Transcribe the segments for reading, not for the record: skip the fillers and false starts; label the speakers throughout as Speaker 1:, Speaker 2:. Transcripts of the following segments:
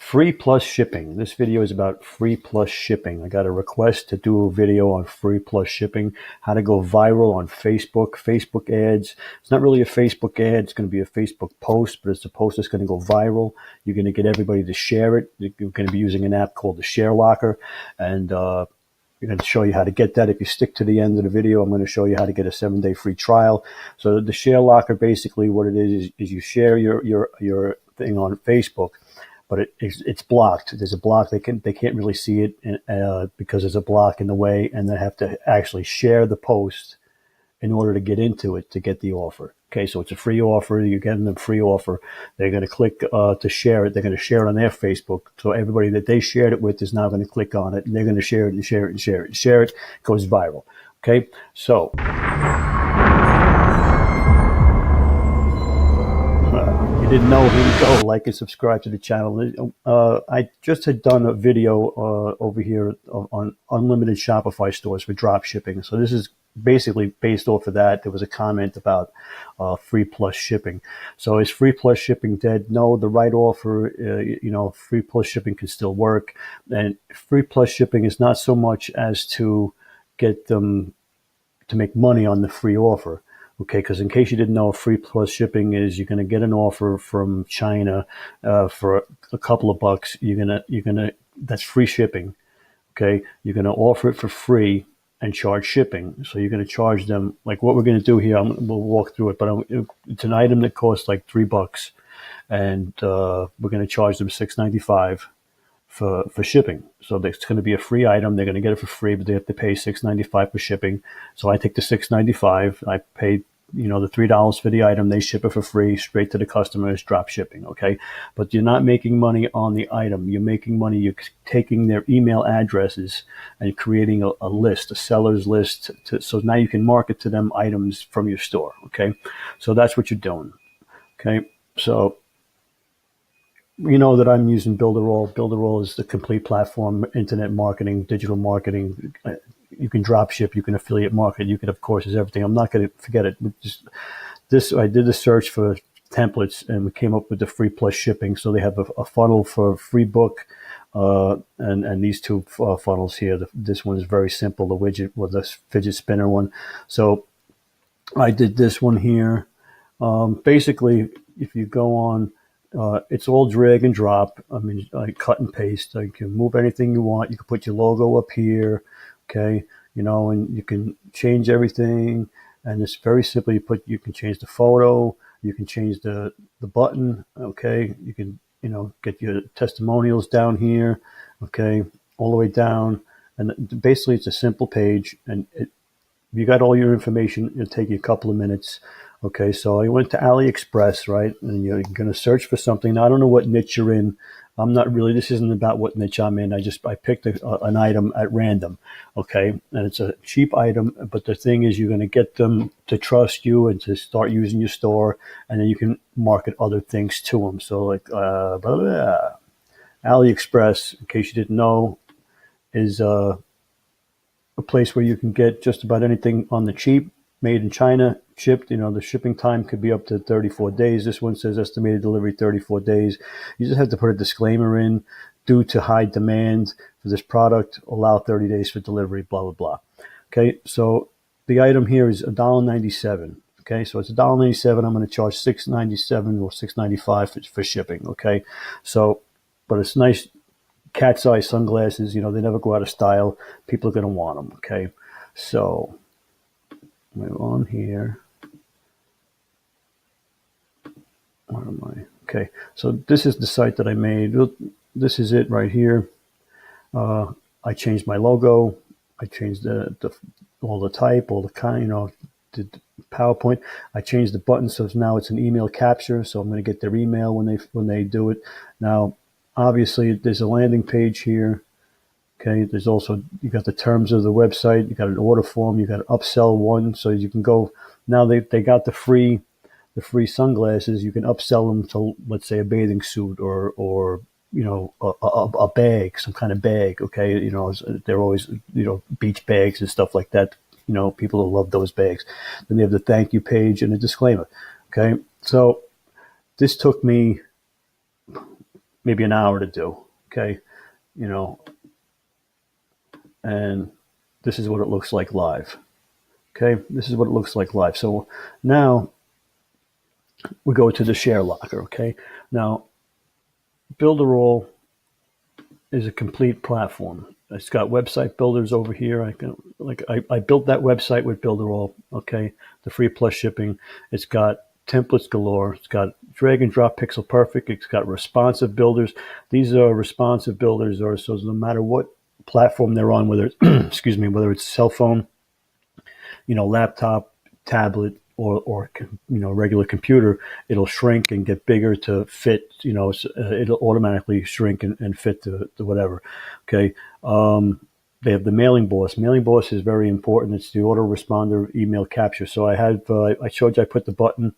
Speaker 1: Free plus shipping. This video is about free plus shipping. I got a request to do a video on free plus shipping, how to go viral on Facebook ads. It's not really a Facebook ad. It's going to be a Facebook post, but it's a post that's going to go viral. You're going to get everybody to share it. You're going to be using an app called the Share Locker, and we're going to show you how to get that. If you stick to the end of the video, I'm going to show you how to get a 7-day free trial. So the Share Locker, basically what it is you share your thing on Facebook, but it's blocked. There's a block. They can't really see it because there's a block in the way, and they have to actually share the post in order to get into it to get the offer. Okay, so it's a free offer. You're getting them free offer. They're going to click to share it. They're going to share it on their Facebook. So everybody that they shared it with is now going to click on it, and they're going to share it and share it and share it and share it. It goes viral. Okay, so you didn't know, here we go. Like and subscribe to the channel. I just had done a video over here on unlimited Shopify stores for drop shipping. So this is basically based off of that. There was a comment about free plus shipping. So is free plus shipping dead? No, the right offer, free plus shipping can still work. And free plus shipping is not so much as to get them to make money on the free offer. Okay, because in case you didn't know, free plus shipping is you're going to get an offer from China for a couple of bucks. That's free shipping. Okay, you're going to offer it for free and charge shipping. So you're going to charge them, like what we're going to do here. We'll walk through it, but it's an item that costs like $3, and we're going to charge them $6.95 for shipping. So it's going to be a free item. They're going to get it for free, but they have to pay $6.95 for shipping. So I take the $6.95. I pay the $3 for the item. They ship it for free straight to the customers, drop shipping. Okay, but you're not making money on the item. You're making money. You're taking their email addresses and creating a list, a seller's list. So now you can market to them items from your store. Okay, so that's what you're doing. Okay, so you know that I'm using Buildrall. Buildrall is the complete platform, internet marketing, digital marketing. You can drop ship, you can affiliate market, you can, of course, is everything. I'm not going to forget it. I did a search for templates, and we came up with the free plus shipping. So they have a funnel for free book, and these two funnels here. This one is very simple, the widget with the fidget spinner one. So I did this one here. Basically, if you go on, it's all drag and drop. I mean, cut and paste. You can move anything you want. You can put your logo up here, okay? And you can change everything. And it's very simple. You can change the photo. You can change the button, okay? You can, get your testimonials down here, okay, all the way down. And basically, it's a simple page. And you got all your information. It'll take you a couple of minutes. Okay, so I went to AliExpress, right? And you're going to search for something. Now, I don't know what niche you're in. This isn't about what niche I'm in. I picked an item at random, okay? And it's a cheap item, but the thing is you're going to get them to trust you and to start using your store, and then you can market other things to them. So like AliExpress, in case you didn't know, is a place where you can get just about anything on the cheap, made in China, shipped. The shipping time could be up to 34 days. This one says estimated delivery 34 days. You just have to put a disclaimer in: due to high demand for this product, allow 30 days for delivery, blah, blah, blah. Okay, so the item here is $1.97. Okay, so it's $1.97. I'm going to charge $6.97 or $6.95 for shipping. Okay, so, but it's nice cat's eye sunglasses. They never go out of style. People are going to want them. Okay, so move on here. Where am I? Okay, so this is the site that I made. This is it right here. I changed my logo. I changed all the type, all the kind, the PowerPoint. I changed the button, so now it's an email capture. So I'm going to get their email when they do it. Now, obviously, there's a landing page here. Okay, there's also, you got the terms of the website, you got an order form, you got an upsell one, so you can go, now they got the free sunglasses, you can upsell them to, let's say, a bathing suit or a bag, some kind of bag, okay? They're always, beach bags and stuff like that. People will love those bags. Then they have the thank you page and a disclaimer, okay? So this took me maybe an hour to do. Okay, you know, and this is what it looks like live. Okay, this is what it looks like live. So now we go to the share locker. Okay, now Buildrall is a complete platform. It's got website builders over here. I built that website with Buildrall. Okay, the free plus shipping. It's got templates galore. It's got drag and drop pixel perfect. It's got responsive builders. These are responsive builders, or so no matter what platform they're on, whether it's excuse me, whether it's cell phone, laptop, tablet, or regular computer, it'll shrink and get bigger to fit. It'll automatically shrink and fit to whatever. Okay. They have the mailing boss. Mailing boss is very important. It's the autoresponder email capture. So I showed you I put the button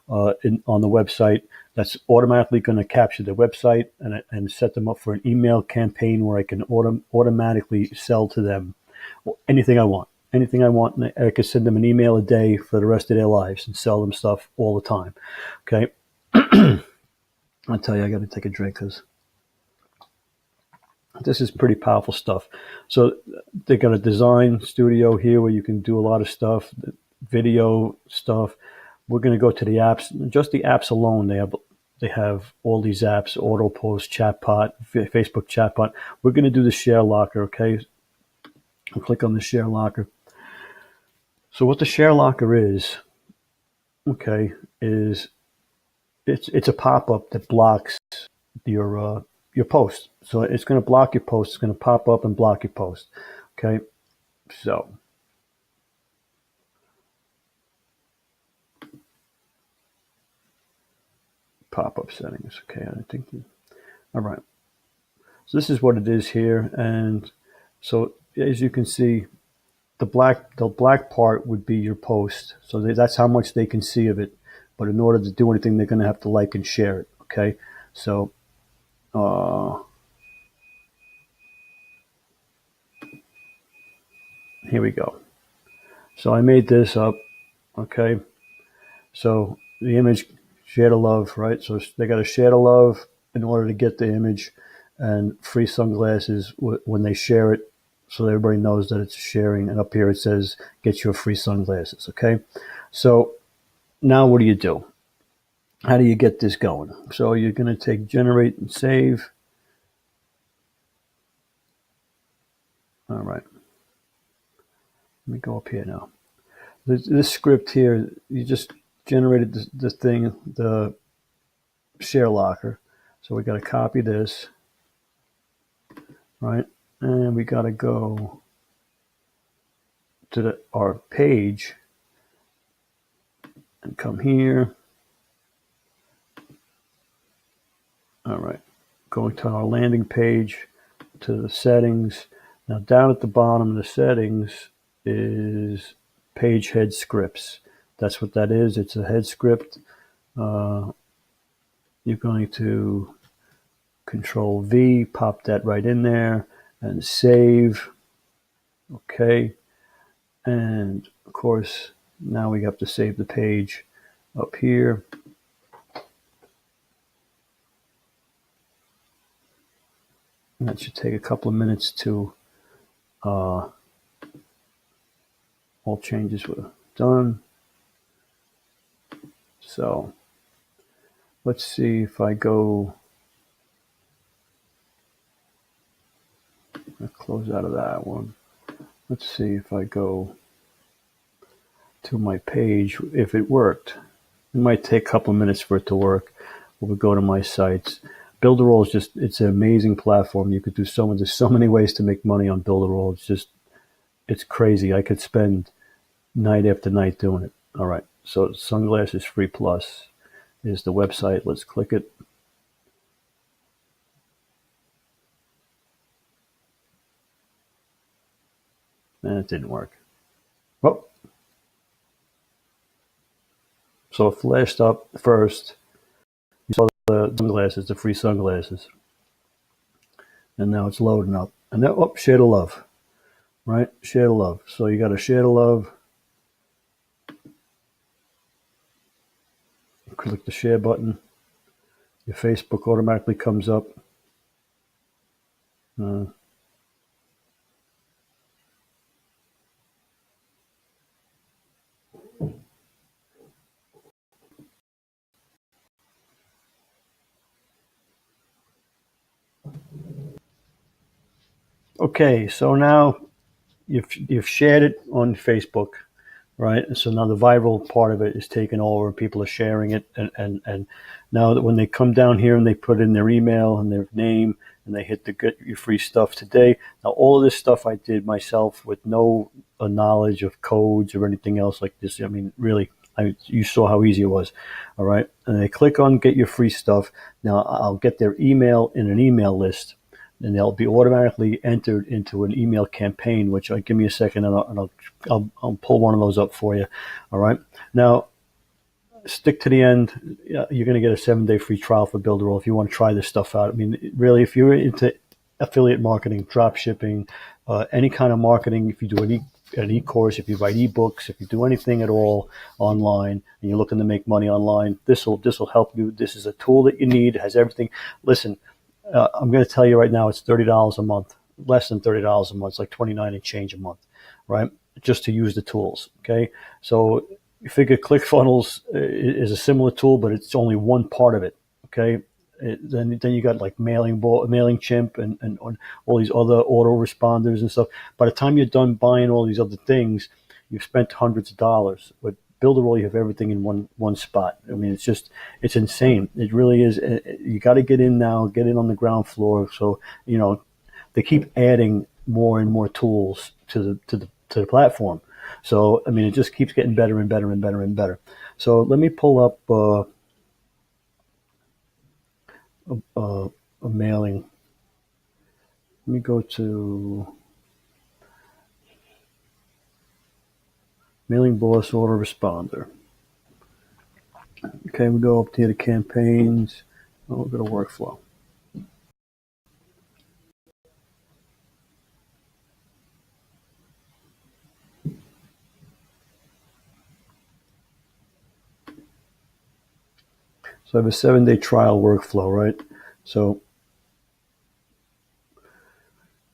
Speaker 1: on the website that's automatically going to capture the website and set them up for an email campaign where I can automatically sell to them anything I want. Anything I want, and I could send them an email a day for the rest of their lives and sell them stuff all the time. Okay. I'll tell you, I got to take a drink because this is pretty powerful stuff. So they got a design studio here where you can do a lot of stuff, video stuff. We're going to go to the apps. Just the apps alone, they have all these apps: Auto Post, Chatbot, Facebook Chatbot. We're going to do the Share Locker. Okay. I'll click on the Share Locker. So what the Share Locker is, okay, is it's a pop-up that blocks your post. So it's going to block your post. It's going to pop up and block your post. Okay, so pop-up settings. Okay, I think. All right. So this is what it is here, and so as you can see, the black part would be your post. So that's how much they can see of it. But in order to do anything, they're going to have to like and share it. Okay, so here we go. So I made this up. Okay, so the image share to love, right? So they got to share to love in order to get the image, and free sunglasses when they share it, so everybody knows that it's sharing. And up here it says get your free sunglasses. Okay, so now what do you do? How do you get this going? So you're going to take generate and save. All right. Let me go up here now. This script here, you just generated this thing, the share locker. So we got to copy this, right? And we got to go to our page and come here. All right. Going to our landing page, to the settings. Now down at the bottom of the settings is page head scripts. That's what that is. It's a head script. You're going to Control V, pop that right in there, and save. Okay. And of course, now we have to save the page up here. And that should take a couple of minutes to all changes were done. So let's see if I go, I'll close out of that one. Let's see if I go to my page, if it worked. It might take a couple of minutes for it to work. We'll go to my sites. Buildrall is just, it's an amazing platform. You could do there's so many ways to make money on Buildrall. It's crazy. I could spend night after night doing it. All right. So Sunglasses Free Plus is the website. Let's click it. And it didn't work. Oh. So it flashed up first. You saw the sunglasses, the free sunglasses. And now it's loading up. And now, share to love. Right? Share to love. So you got to share to love. Click the share button. Your Facebook automatically comes up. Okay, so now you've shared it on Facebook, right? And so now the viral part of it is taken over. People are sharing it, and now that when they come down here and they put in their email and their name and they hit the get your free stuff today. Now all of this stuff I did myself with no knowledge of codes or anything else like this. I mean, really, you saw how easy it was. All right, and they click on get your free stuff. Now I'll get their email in an email list, and they'll be automatically entered into an email campaign, which give me a second and I'll pull one of those up for you. All right. Now, stick to the end. You're going to get a 7-day free trial for Buildrall if you want to try this stuff out. I mean, really, if you're into affiliate marketing, drop shipping, any kind of marketing, if you do an e-course, if you write ebooks, if you do anything at all online and you're looking to make money online, this will help you. This is a tool that you need. It has everything. Listen, I'm going to tell you right now, it's $30 a month, less than $30 a month. It's like 29 and change a month, right? Just to use the tools. Okay. So you figure ClickFunnels is a similar tool, but it's only one part of it. Okay. Then you got like MailingChimp and all these other autoresponders and stuff. By the time you're done buying all these other things, you've spent hundreds of dollars. With Buildrall, you have everything in one spot. I mean, it's insane. It really is. You got to get in now, get in on the ground floor. So, they keep adding more and more tools to the platform. So, I mean, it just keeps getting better and better and better and better. So let me pull up a mailing. Let me go to Mailing Boss Autoresponder. Okay, we go up to the campaigns. We'll go to workflow. So I have a 7-day trial workflow, right? So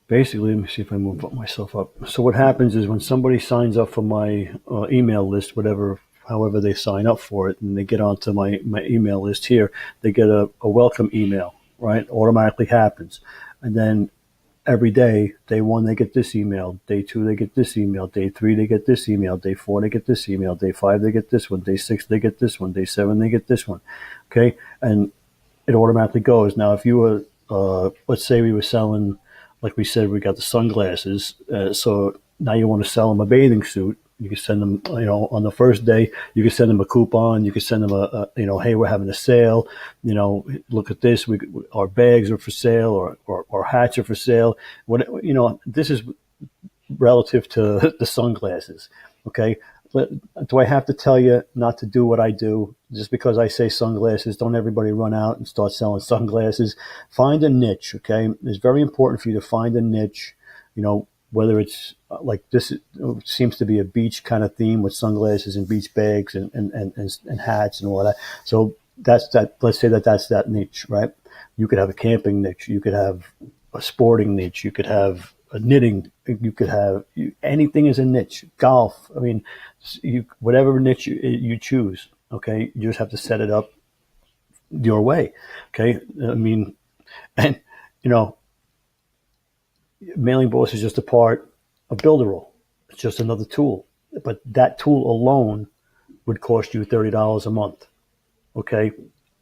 Speaker 1: basically, let me see if I move myself up. So what happens is when somebody signs up for my email list, however they sign up for it, and they get onto my email list here, they get a welcome email, right? Automatically happens. And then every day, day 1, they get this email. Day 2, they get this email. Day 3, they get this email. Day 4, they get this email. Day 5, they get this one. Day 6, they get this one. Day 7, they get this one. Okay? And it automatically goes. Now, if you were, let's say we were selling, like we said, we got the sunglasses. So now you want to sell them a bathing suit. You can send them, on the first day, you can send them a coupon. You can send them hey, we're having a sale. Look at this. Our bags are for sale, or hats are for sale. This is relative to the sunglasses. Okay. Do I have to tell you not to do what I do? Just because I say sunglasses, don't everybody run out and start selling sunglasses. Find a niche, okay? It's very important for you to find a niche, whether it's like this seems to be a beach kind of theme with sunglasses and beach bags and hats and all that. So that's that. Let's say that's that niche, right? You could have a camping niche. You could have a sporting niche. You could have a knitting. You could have anything is a niche. Golf. I mean, whatever niche you choose. Okay, you just have to set it up your way. Okay, I mean, and Mailing Boss is just a part of Buildrall. It's just another tool, but that tool alone would cost you $30 a month. Okay,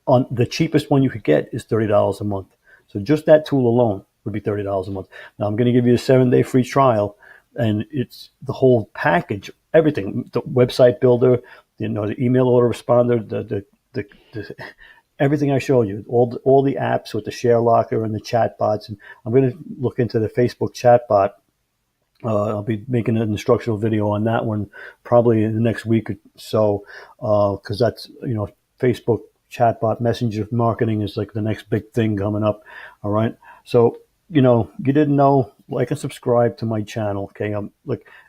Speaker 1: on the cheapest one you could get is $30 a month. So just that tool alone would be $30 a month. Now I'm going to give you a 7-day free trial, and it's the whole package, everything, the website builder, the email autoresponder, the everything I showed you, all the apps with the share locker and the chat bots. And I'm going to look into the Facebook chat bot. I'll be making an instructional video on that one probably in the next week or so, because that's, Facebook chatbot messenger marketing is like the next big thing coming up. All right. So, you didn't know, like and subscribe to my channel. Okay.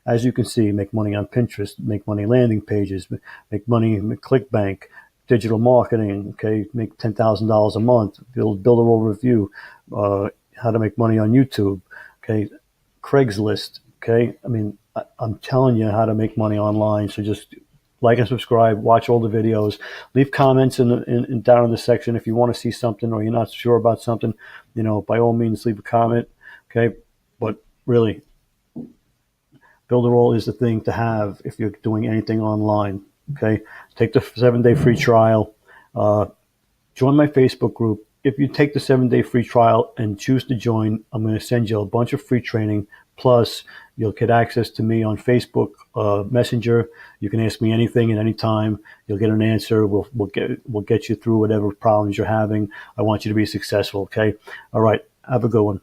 Speaker 1: As you can see, make money on Pinterest, make money landing pages, make money ClickBank, digital marketing. Okay. Make $10,000 a month, build a review, how to make money on YouTube, okay, Craigslist, okay. I mean, I'm telling you how to make money online. So just like and subscribe, watch all the videos, leave comments in down in the section if you want to see something or you're not sure about something. You know, by all means, leave a comment, okay. But really, Buildrall is the thing to have if you're doing anything online. Okay, take the 7-day free trial. Join my Facebook group. If you take the 7-day free trial and choose to join, I'm going to send you a bunch of free training. Plus, you'll get access to me on Facebook Messenger. You can ask me anything at any time. You'll get an answer. We'll get you through whatever problems you're having. I want you to be successful. Okay. All right. Have a good one.